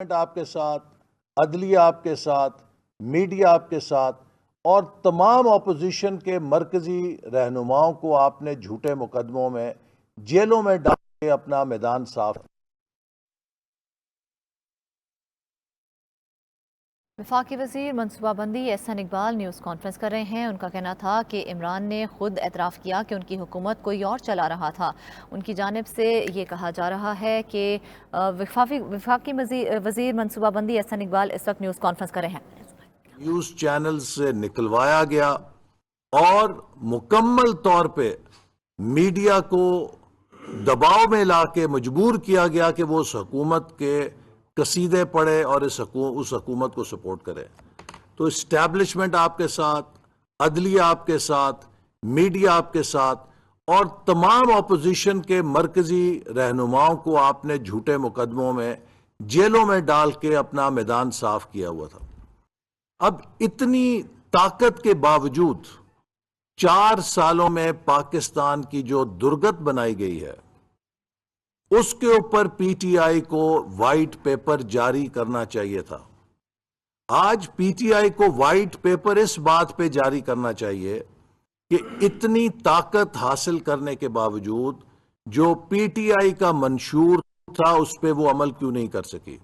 آپ کے ساتھ، عدلیہ آپ کے ساتھ، میڈیا آپ کے ساتھ، اور تمام اپوزیشن کے مرکزی رہنماؤں کو آپ نے جھوٹے مقدموں میں جیلوں میں ڈال کے اپنا میدان صاف کیا۔ وفاقی وزیر منصوبہ بندی احسن اقبال نیوز کانفرنس کر رہے ہیں۔ ان کا کہنا تھا کہ عمران نے خود اعتراف کیا کہ ان کی حکومت کوئی اور چلا رہا تھا۔ ان کی جانب سے یہ کہا جا رہا ہے کہ وفاقی وزیر منصوبہ بندی احسن اقبال اس وقت نیوز کانفرنس کر رہے ہیں۔ نیوز چینل سے نکلوایا گیا اور مکمل طور پہ میڈیا کو دباؤ میں لا کے مجبور کیا گیا کہ وہ اس حکومت کے قصیدے پڑھے اور اس حکومت کو سپورٹ کرے۔ تو اسٹیبلشمنٹ آپ کے ساتھ، عدلیہ آپ کے ساتھ، میڈیا آپ کے ساتھ، اور تمام اپوزیشن کے مرکزی رہنماؤں کو آپ نے جھوٹے مقدموں میں جیلوں میں ڈال کے اپنا میدان صاف کیا ہوا تھا۔ اب اتنی طاقت کے باوجود 4 سالوں میں پاکستان کی جو درگت بنائی گئی ہے، اس کے اوپر پی ٹی آئی کو وائٹ پیپر جاری کرنا چاہیے تھا۔ آج پی ٹی آئی کو وائٹ پیپر اس بات پہ جاری کرنا چاہیے کہ اتنی طاقت حاصل کرنے کے باوجود جو پی ٹی آئی کا منشور تھا اس پہ وہ عمل کیوں نہیں کر سکی؟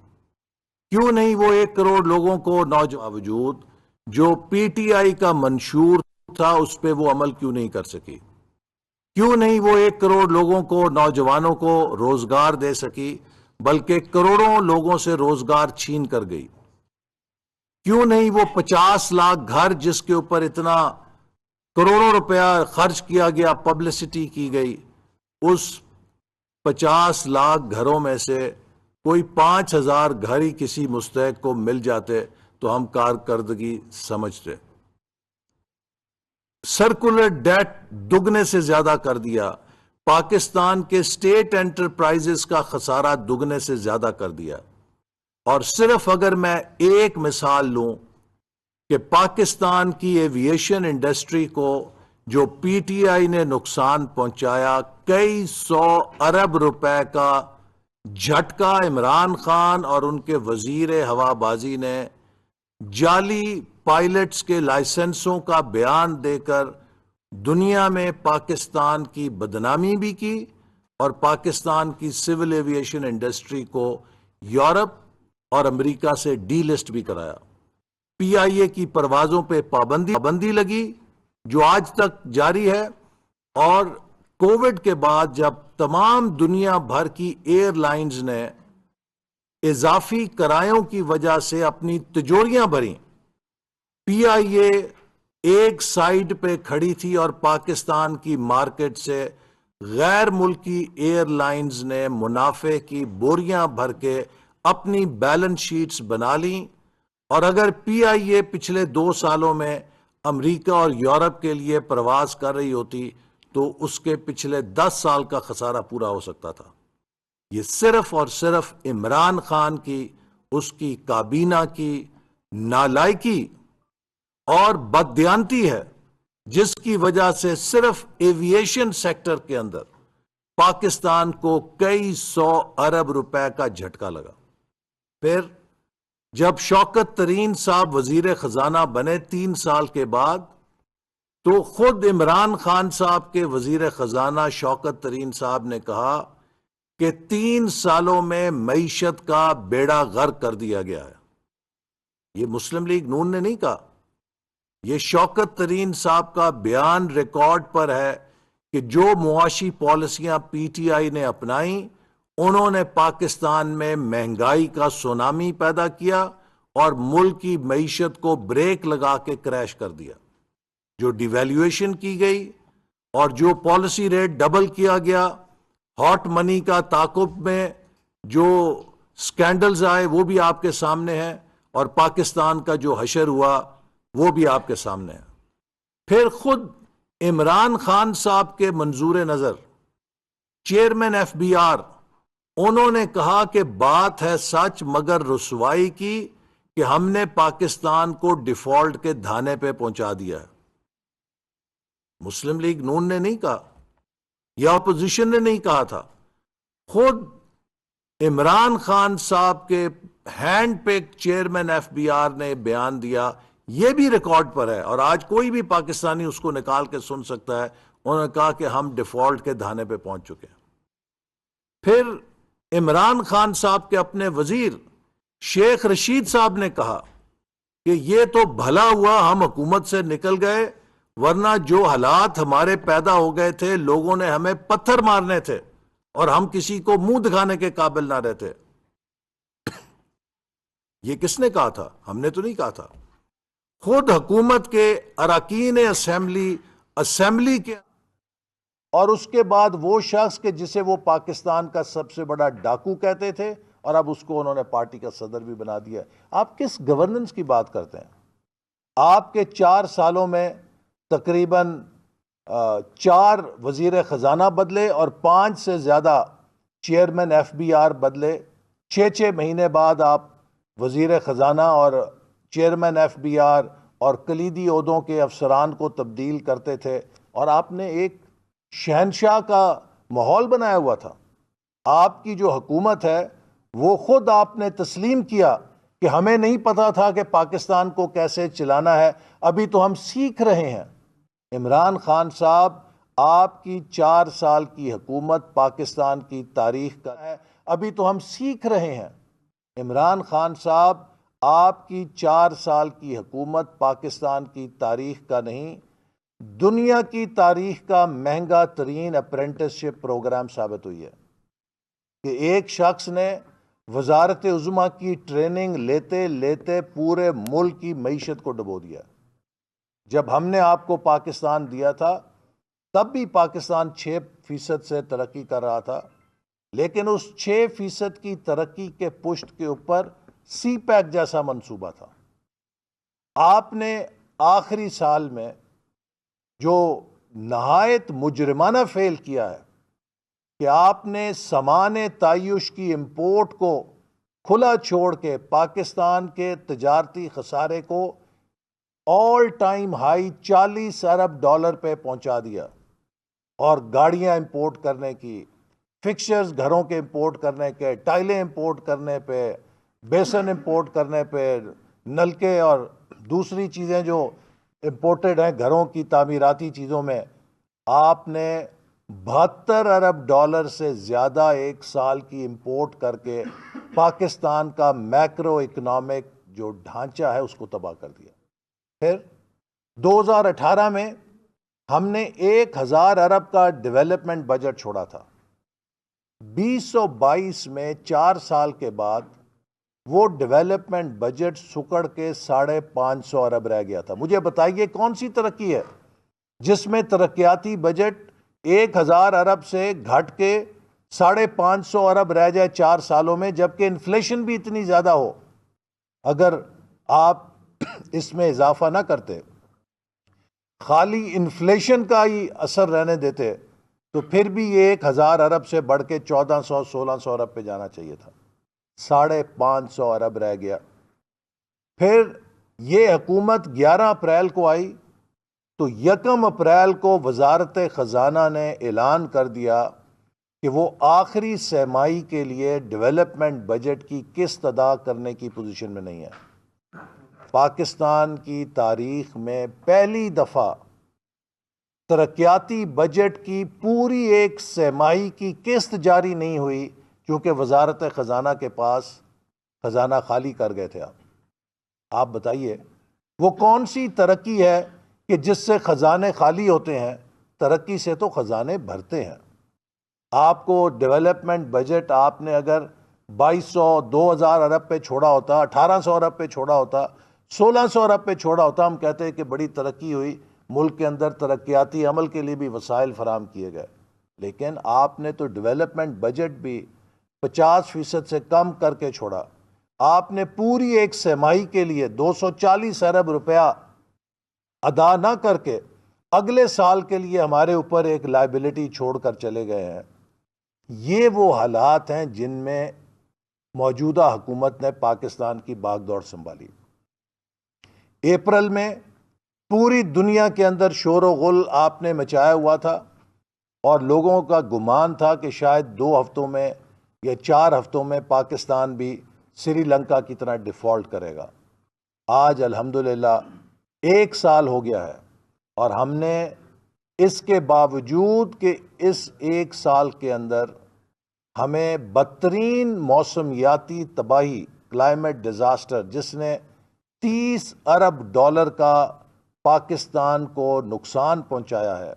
کیوں نہیں وہ 1 کروڑ لوگوں کو باوجود جو پی ٹی آئی کا منشور تھا اس پہ وہ عمل کیوں نہیں کر سکی؟ کیوں نہیں وہ 1 کروڑ لوگوں کو، نوجوانوں کو روزگار دے سکی، بلکہ کروڑوں لوگوں سے روزگار چھین کر گئی؟ کیوں نہیں وہ 50 لاکھ گھر جس کے اوپر اتنا کروڑوں روپیہ خرچ کیا گیا، پبلسٹی کی گئی، اس 50 لاکھ گھروں میں سے کوئی 5,000 گھر ہی کسی مستحق کو مل جاتے تو ہم کارکردگی سمجھتے۔ سرکولر ڈیٹ دگنے سے زیادہ کر دیا، پاکستان کے اسٹیٹ انٹرپرائزز کا خسارہ دگنے سے زیادہ کر دیا۔ اور صرف اگر میں ایک مثال لوں کہ پاکستان کی ایویشن انڈسٹری کو جو پی ٹی آئی نے نقصان پہنچایا، کئی 100 ارب روپے کا جھٹکا عمران خان اور ان کے وزیر ہوا بازی نے جعلی پائلٹس کے لائسنسوں کا بیان دے کر دنیا میں پاکستان کی بدنامی بھی کی، اور پاکستان کی سول ایویشن انڈسٹری کو یورپ اور امریکہ سے ڈی لسٹ بھی کرایا۔ پی آئی اے کی پروازوں پہ پابندی لگی جو آج تک جاری ہے، اور کووڈ کے بعد جب تمام دنیا بھر کی ایئر لائنز نے اضافی کرایوں کی وجہ سے اپنی تجوریاں بھریں، پی آئی اے ایک سائیڈ پہ کھڑی تھی اور پاکستان کی مارکیٹ سے غیر ملکی ایئر لائنز نے منافع کی بوریاں بھر کے اپنی بیلنس شیٹس بنا لیں۔ اور اگر پی آئی اے پچھلے 2 سالوں میں امریکہ اور یورپ کے لیے پرواز کر رہی ہوتی تو اس کے پچھلے 10 سال کا خسارہ پورا ہو سکتا تھا۔ یہ صرف اور صرف عمران خان کی، اس کی کابینہ کی نالائکی اور بددیانتی ہے، جس کی وجہ سے صرف ایویشن سیکٹر کے اندر پاکستان کو کئی 100 ارب روپے کا جھٹکا لگا۔ پھر جب شوکت ترین صاحب وزیر خزانہ بنے 3 سال کے بعد، تو خود عمران خان صاحب کے وزیر خزانہ شوکت ترین صاحب نے کہا کہ 3 سالوں میں معیشت کا بیڑا غرق کر دیا گیا ہے۔ یہ مسلم لیگ نون نے نہیں کہا، یہ شوکت ترین صاحب کا بیان ریکارڈ پر ہے کہ جو معاشی پالیسیاں پی ٹی آئی نے اپنائیں، انہوں نے پاکستان میں مہنگائی کا سونامی پیدا کیا اور ملک کی معیشت کو بریک لگا کے کریش کر دیا۔ جو ڈیویلیویشن کی گئی اور جو پالیسی ریٹ ڈبل کیا گیا، ہاٹ منی کا تعاقب میں جو سکینڈلز آئے وہ بھی آپ کے سامنے ہیں، اور پاکستان کا جو حشر ہوا وہ بھی آپ کے سامنے ہے۔ پھر خود عمران خان صاحب کے منظور نظر چیئرمین ایف بی آر، انہوں نے کہا کہ بات ہے سچ مگر رسوائی کی کہ ہم نے پاکستان کو ڈیفالٹ کے دھانے پہ پہنچا دیا ہے۔ مسلم لیگ نون نے نہیں کہا، یا اپوزیشن نے نہیں کہا تھا، خود عمران خان صاحب کے hand pick chairman F B R نے بیان دیا، یہ بھی ریکارڈ پر ہے اور آج کوئی بھی پاکستانی اس کو نکال کے سن سکتا ہے۔ انہوں نے کہا کہ ہم ڈیفالٹ کے دھانے پہ پہنچ چکے ہیں۔ پھر عمران خان صاحب کے اپنے وزیر شیخ رشید صاحب نے کہا کہ یہ تو بھلا ہوا ہم حکومت سے نکل گئے، ورنہ جو حالات ہمارے پیدا ہو گئے تھے، لوگوں نے ہمیں پتھر مارنے تھے اور ہم کسی کو منہ دکھانے کے قابل نہ رہتے۔ یہ کس نے کہا تھا؟ ہم نے تو نہیں کہا تھا، خود حکومت کے اراکین اسمبلی کے، اور اس کے بعد وہ شخص کہ جسے وہ پاکستان کا سب سے بڑا ڈاکو کہتے تھے اور اب اس کو انہوں نے پارٹی کا صدر بھی بنا دیا۔ آپ کس گورننس کی بات کرتے ہیں؟ آپ کے 4 سالوں میں تقریباً 4 وزیر خزانہ بدلے اور 5 سے زیادہ چیئرمین ایف بی آر بدلے۔ 6 مہینے بعد آپ وزیر خزانہ اور چیئرمین ایف بی آر اور کلیدی عہدوں کے افسران کو تبدیل کرتے تھے، اور آپ نے ایک شہنشاہ کا ماحول بنایا ہوا تھا۔ آپ کی جو حکومت ہے وہ خود آپ نے تسلیم کیا کہ ہمیں نہیں پتا تھا کہ پاکستان کو کیسے چلانا ہے، ابھی تو ہم سیکھ رہے ہیں۔ عمران خان صاحب، آپ کی 4 سال کی حکومت پاکستان کی تاریخ کا ہے، ابھی تو ہم سیکھ رہے ہیں۔ عمران خان صاحب، آپ کی 4 سال کی حکومت پاکستان کی تاریخ کا نہیں، دنیا کی تاریخ کا مہنگا ترین اپرینٹسشپ پروگرام ثابت ہوئی ہے کہ ایک شخص نے وزارت عظمیٰ کی ٹریننگ لیتے لیتے پورے ملک کی معیشت کو ڈبو دیا۔ جب ہم نے آپ کو پاکستان دیا تھا تب بھی پاکستان 6% سے ترقی کر رہا تھا، لیکن اس 6% کی ترقی کے پشت کے اوپر سی پیک جیسا منصوبہ تھا۔ آپ نے آخری سال میں جو نہایت مجرمانہ فیل کیا ہے کہ آپ نے سامان تعیش کی امپورٹ کو کھلا چھوڑ کے پاکستان کے تجارتی خسارے کو آل ٹائم ہائی 40 ارب ڈالر پہ پہنچا دیا، اور گاڑیاں امپورٹ کرنے کی، فکسچرز گھروں کے امپورٹ کرنے کے، ٹائلیں امپورٹ کرنے پہ، بیسن امپورٹ کرنے پہ، نلکے اور دوسری چیزیں جو امپورٹڈ ہیں گھروں کی تعمیراتی چیزوں میں، آپ نے 72 ارب ڈالر سے زیادہ ایک سال کی امپورٹ کر کے پاکستان کا میکرو اکنامک جو ڈھانچہ ہے اس کو تباہ کر دیا۔ پھر 2018 میں ہم نے 1000 ارب کا ڈیولپمنٹ بجٹ چھوڑا تھا۔ 2022 میں 4 سال کے بعد وہ ڈیولپمنٹ بجٹ سکڑ کے 550 ارب رہ گیا تھا۔ مجھے بتائیے کون سی ترقی ہے جس میں ترقیاتی بجٹ 1000 ارب سے گھٹ کے 550 ارب رہ جائے 4 سالوں میں، جبکہ انفلیشن بھی اتنی زیادہ ہو۔ اگر آپ اس میں اضافہ نہ کرتے، خالی انفلیشن کا ہی اثر رہنے دیتے، تو پھر بھی یہ 1000 ارب سے بڑھ کے 1400-1600 ارب پہ جانا چاہیے تھا۔ 550 ارب رہ گیا۔ پھر یہ حکومت 11 اپریل کو آئی تو 1 اپریل کو وزارت خزانہ نے اعلان کر دیا کہ وہ آخری سہ-ماہی کے لیے ڈیولپمنٹ بجٹ کی قسط ادا کرنے کی پوزیشن میں نہیں ہے۔ پاکستان کی تاریخ میں پہلی دفعہ ترقیاتی بجٹ کی پوری ایک سہ-ماہی کی قسط جاری نہیں ہوئی، کیونکہ وزارت خزانہ کے پاس خزانہ خالی کر گئے تھے۔ آپ بتائیے وہ کون سی ترقی ہے کہ جس سے خزانے خالی ہوتے ہیں؟ ترقی سے تو خزانے بھرتے ہیں۔ آپ کو ڈیولپمنٹ بجٹ آپ نے اگر 2200-2000 ارب پہ چھوڑا ہوتا، 1800 ارب پہ چھوڑا ہوتا، 1600 ارب پہ چھوڑا ہوتا، ہم کہتے ہیں کہ بڑی ترقی ہوئی، ملک کے اندر ترقیاتی عمل کے لیے بھی وسائل فراہم کیے گئے۔ لیکن آپ نے تو ڈیولپمنٹ بجٹ بھی 50% سے کم کر کے چھوڑا۔ آپ نے پوری ایک سہ-ماہی کے لیے 240 ارب روپیہ ادا نہ کر کے اگلے سال کے لیے ہمارے اوپر ایک لائبلٹی چھوڑ کر چلے گئے ہیں۔ یہ وہ حالات ہیں جن میں موجودہ حکومت نے پاکستان کی باغ دوڑ سنبھالی۔ اپریل میں پوری دنیا کے اندر شور و غل آپ نے مچایا ہوا تھا، اور لوگوں کا گمان تھا کہ شاید 2 ہفتوں میں یا 4 ہفتوں میں پاکستان بھی سری لنکا کی طرح ڈیفالٹ کرے گا۔ آج الحمدللہ 1 سال ہو گیا ہے، اور ہم نے اس کے باوجود کہ اس 1 سال کے اندر ہمیں بدترین موسمیاتی تباہی، کلائمیٹ ڈیزاسٹر، جس نے 30 ارب ڈالر کا پاکستان کو نقصان پہنچایا ہے،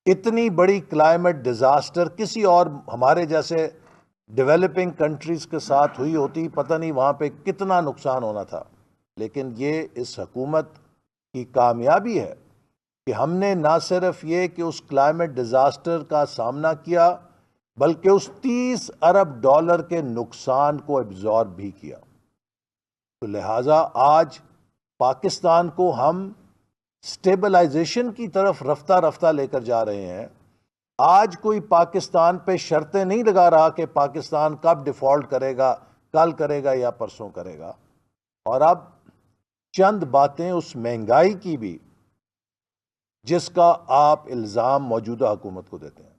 اتنی بڑی کلائمیٹ ڈیزاسٹر کسی اور ہمارے جیسے ڈیولپنگ کنٹریز کے ساتھ ہوئی ہوتی، پتہ نہیں وہاں پہ کتنا نقصان ہونا تھا۔ لیکن یہ اس حکومت کی کامیابی ہے کہ ہم نے نہ صرف یہ کہ اس کلائمیٹ ڈیزاسٹر کا سامنا کیا، بلکہ اس 30 ارب ڈالر کے نقصان کو ایبزارب بھی کیا۔ تو لہٰذا آج پاکستان کو ہم سٹیبلائزیشن کی طرف رفتہ رفتہ لے کر جا رہے ہیں۔ آج کوئی پاکستان پہ شرطیں نہیں لگا رہا کہ پاکستان کب ڈیفالٹ کرے گا، کل کرے گا یا پرسوں کرے گا۔ اور اب چند باتیں اس مہنگائی کی بھی، جس کا آپ الزام موجودہ حکومت کو دیتے ہیں۔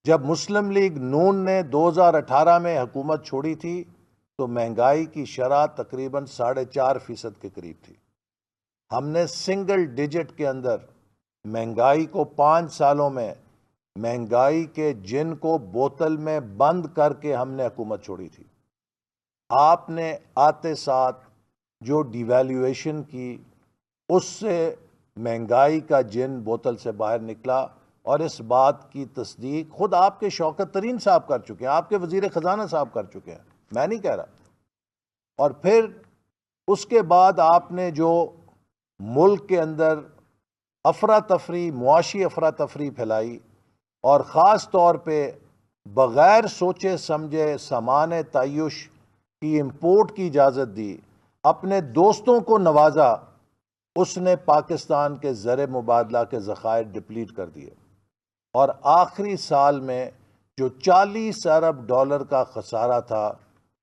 جب مسلم لیگ نون نے 2018 میں حکومت چھوڑی تھی تو مہنگائی کی شرح تقریباً 4.5% کے قریب تھی۔ ہم نے سنگل ڈیجٹ کے اندر مہنگائی کو 5 سالوں میں، مہنگائی کے جن کو بوتل میں بند کر کے ہم نے حکومت چھوڑی تھی۔ آپ نے آتے ساتھ جو ڈیویلیویشن کی، اس سے مہنگائی کا جن بوتل سے باہر نکلا، اور اس بات کی تصدیق خود آپ کے شوکت ترین صاحب کر چکے ہیں، آپ کے وزیر خزانہ صاحب کر چکے ہیں، میں نہیں کہہ رہا۔ اور پھر اس کے بعد آپ نے جو ملک کے اندر افراتفری، معاشی افراتفری پھیلائی، اور خاص طور پہ بغیر سوچے سمجھے سامان تعیش کی امپورٹ کی اجازت دی، اپنے دوستوں کو نوازا، اس نے پاکستان کے زر مبادلہ کے ذخائر ڈپلیٹ کر دیے۔ اور آخری سال میں جو 40 ارب ڈالر کا خسارہ تھا،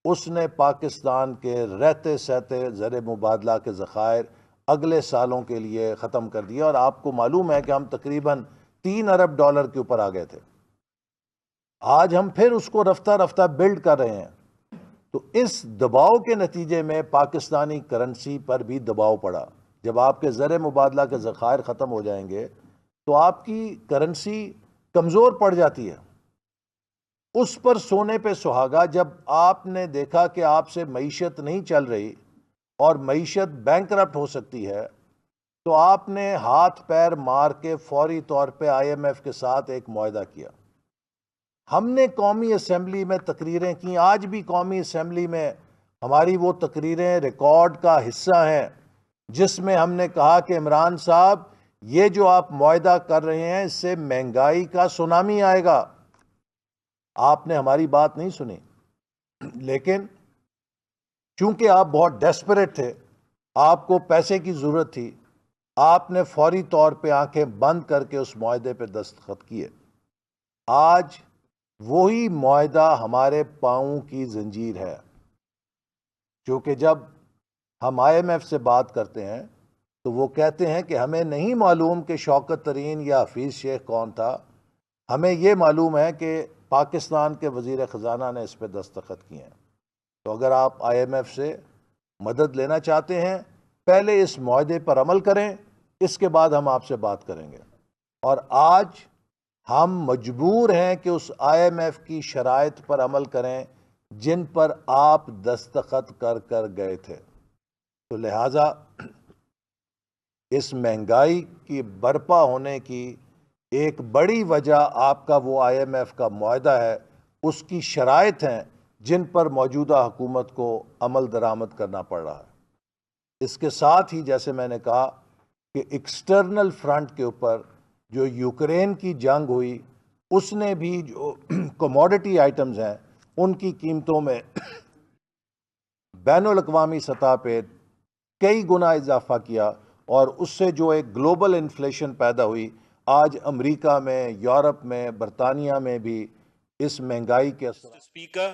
اس نے پاکستان کے رہتے سہتے زر مبادلہ کے ذخائر اگلے سالوں کے لیے ختم کر دیا، اور آپ کو معلوم ہے کہ ہم تقریباً 3 ارب ڈالر کے اوپر آ گئے تھے۔ آج ہم پھر اس کو رفتہ رفتہ بلڈ کر رہے ہیں۔ تو اس دباؤ کے نتیجے میں پاکستانی کرنسی پر بھی دباؤ پڑا۔ جب آپ کے زر مبادلہ کے ذخائر ختم ہو جائیں گے تو آپ کی کرنسی کمزور پڑ جاتی ہے۔ اس پر سونے پہ سہاگا جب آپ نے دیکھا کہ آپ سے معیشت نہیں چل رہی اور معیشت بینکرپٹ ہو سکتی ہے، تو آپ نے ہاتھ پیر مار کے فوری طور پہ IMF کے ساتھ ایک معاہدہ کیا۔ ہم نے قومی اسمبلی میں تقریریں کی، آج بھی قومی اسمبلی میں ہماری وہ تقریریں ریکارڈ کا حصہ ہیں، جس میں ہم نے کہا کہ عمران صاحب، یہ جو آپ معاہدہ کر رہے ہیں، اس سے مہنگائی کا سونامی آئے گا۔ آپ نے ہماری بات نہیں سنی، لیکن چونکہ آپ بہت ڈیسپریٹ تھے، آپ کو پیسے کی ضرورت تھی، آپ نے فوری طور پہ آنکھیں بند کر کے اس معاہدے پہ دستخط کیے۔ آج وہی معاہدہ ہمارے پاؤں کی زنجیر ہے، کیونکہ جب ہم IMF سے بات کرتے ہیں تو وہ کہتے ہیں کہ ہمیں نہیں معلوم کہ شوکت ترین یا حفیظ شیخ کون تھا، ہمیں یہ معلوم ہے کہ پاکستان کے وزیر خزانہ نے اس پہ دستخط کیے ہیں۔ تو اگر آپ IMF سے مدد لینا چاہتے ہیں، پہلے اس معاہدے پر عمل کریں، اس کے بعد ہم آپ سے بات کریں گے۔ اور آج ہم مجبور ہیں کہ اس IMF کی شرائط پر عمل کریں جن پر آپ دستخط کر کر گئے تھے۔ تو لہٰذا اس مہنگائی کی برپا ہونے کی ایک بڑی وجہ آپ کا وہ IMF کا معاہدہ ہے، اس کی شرائط ہیں جن پر موجودہ حکومت کو عمل درآمد کرنا پڑ رہا ہے۔ اس کے ساتھ ہی جیسے میں نے کہا کہ ایکسٹرنل فرنٹ کے اوپر جو یوکرین کی جنگ ہوئی، اس نے بھی جو کموڈٹی آئٹمز ہیں ان کی قیمتوں میں بین الاقوامی سطح پہ کئی گنا اضافہ کیا، اور اس سے جو ایک گلوبل انفلیشن پیدا ہوئی، آج امریکہ میں، یورپ میں، برطانیہ میں بھی اس مہنگائی کے اثر